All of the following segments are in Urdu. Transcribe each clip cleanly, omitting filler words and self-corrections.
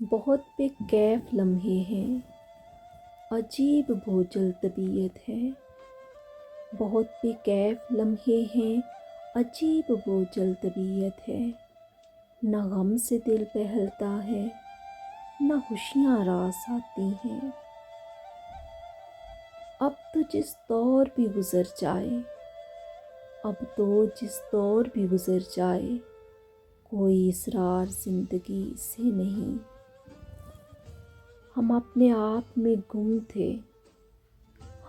بہت بے کیف لمحے ہیں، عجیب بوجھل طبیعت ہے۔ بہت بے کیف لمحے ہیں، عجیب بوجھل طبیعت ہے۔ نہ غم سے دل بہلتا ہے، نہ خوشیاں راس آتی ہیں۔ اب تو جس دور بھی گزر جائے، اب تو جس دور بھی گزر جائے، کوئی اسرار زندگی سے نہیں۔ ہم اپنے آپ میں گم تھے،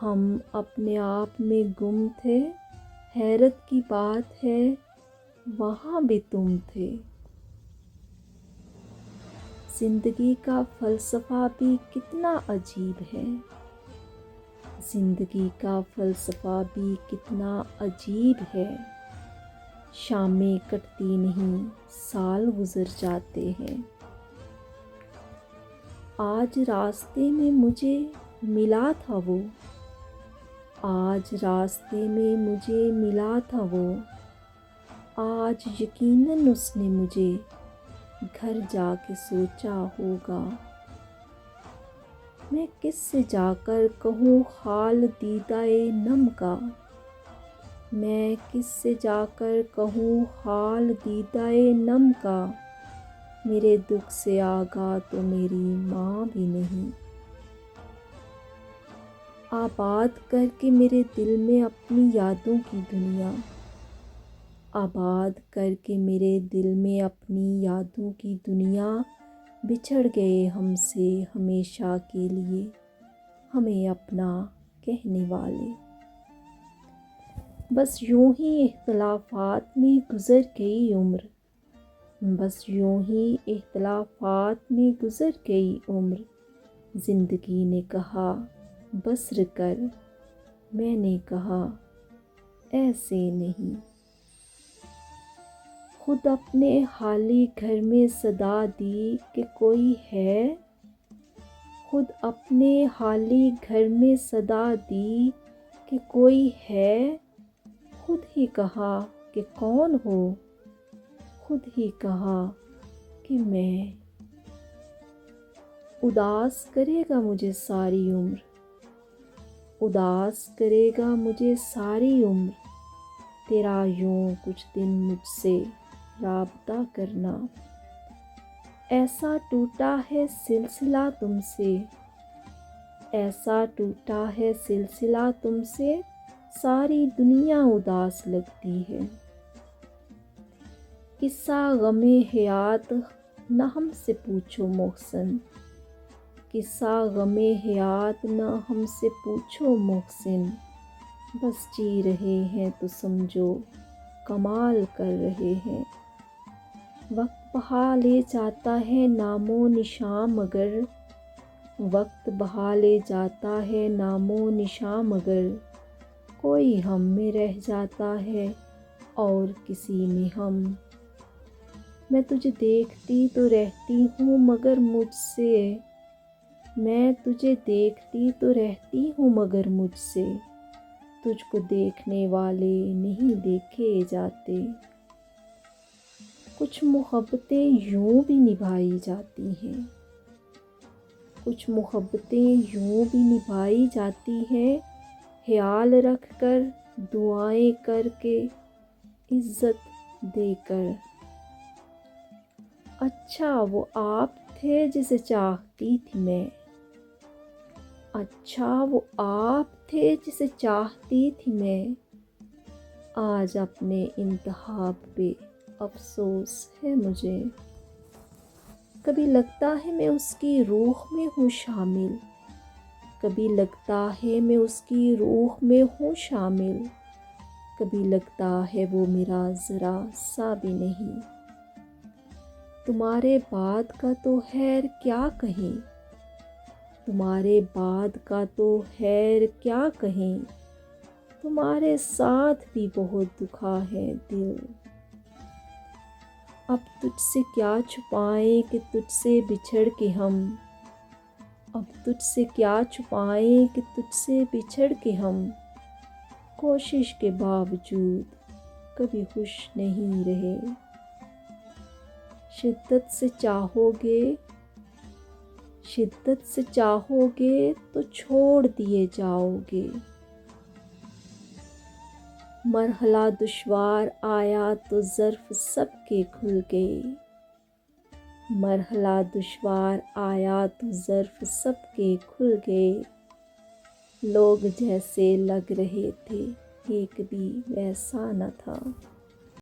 ہم اپنے آپ میں گم تھے، حیرت کی بات ہے وہاں بھی تم تھے۔ زندگی کا فلسفہ بھی کتنا عجیب ہے، زندگی کا فلسفہ بھی کتنا عجیب ہے۔ شامیں کٹتی نہیں، سال گزر جاتے ہیں۔ آج راستے میں مجھے ملا تھا وہ، آج راستے میں مجھے ملا تھا وہ، آج یقیناً اس نے مجھے گھر جا کے سوچا ہوگا۔ میں کس سے جا کر کہوں حال دیدۂ نم کا، میں کس سے جا کر کہوں حال دیدۂ نم کا، میرے دکھ سے آگاہ تو میری ماں بھی نہیں۔ آباد کر کے میرے دل میں اپنی یادوں کی دنیا، آباد کر کے میرے دل میں اپنی یادوں کی دنیا، بچھڑ گئے ہم سے ہمیشہ کے لیے ہمیں اپنا کہنے والے۔ بس یوں ہی اختلافات میں گزر گئی عمر، بس یوں ہی اختلافات میں گزر گئی عمر۔ زندگی نے کہا بسر کر، میں نے کہا ایسے نہیں۔ خود اپنے خالی گھر میں صدا دی کہ کوئی ہے، خود اپنے خالی گھر میں صدا دی کہ کوئی ہے، خود ہی کہا کہ کون ہو، خود ہی کہا کہ میں۔ اداس کرے گا مجھے ساری عمر، اداس کرے گا مجھے ساری عمر، تیرا یوں کچھ دن مجھ سے رابطہ کرنا۔ ایسا ٹوٹا ہے سلسلہ تم سے، ایسا ٹوٹا ہے سلسلہ تم سے، ساری دنیا اداس لگتی ہے۔ قصہ غم حیات نہ ہم سے پوچھو محسن، قصہ غم حیات نہ ہم سے پوچھو محسن، بس جی رہے ہیں تو سمجھو کمال کر رہے ہیں۔ وقت بہا لے جاتا ہے نام و نشاں مگر، وقت بہا لے جاتا ہے نام و نشاں مگر، کوئی ہم میں رہ جاتا ہے اور کسی میں ہم۔ میں تجھے دیکھتی تو رہتی ہوں مگر مجھ سے، میں تجھے دیکھتی تو رہتی ہوں مگر مجھ سے، تجھ کو دیکھنے والے نہیں دیکھے جاتے۔ کچھ محبتیں یوں بھی نبھائی جاتی ہیں، کچھ محبتیں یوں بھی نبھائی جاتی ہیں، خیال رکھ کر، دعائیں کر کے، عزت دے کر۔ اچھا وہ آپ تھے جسے چاہتی تھی میں، اچھا وہ آپ تھے جسے چاہتی تھی میں، آج اپنے انتخاب پہ افسوس ہے مجھے۔ کبھی لگتا ہے میں اس کی روح میں ہوں شامل، کبھی لگتا ہے میں اس کی روح میں ہوں شامل، کبھی لگتا ہے وہ میرا ذرا سا بھی نہیں۔ تمہارے بعد کا تو خیر کیا کہیں، تمہارے بعد کا تو خیر کیا کہیں، تمہارے ساتھ بھی بہت دکھا ہے دل۔ اب تجھ سے کیا چھپائیں کہ تجھ سے بچھڑ کے ہم، اب تجھ سے کیا چھپائیں کہ تجھ سے بچھڑ کے ہم، کوشش کے باوجود کبھی خوش نہیں رہے۔ شدت سے چاہو گے شدت سے چاہو گے تو چھوڑ دیے جاؤ گے۔ مرحلہ دشوار آیا تو ظرف سب کے کھل گئے۔ مرحلہ دشوار آیا تو ظرف سب کے کھل گئے۔ لوگ جیسے لگ رہے تھے ایک بھی ویسا نہ تھا۔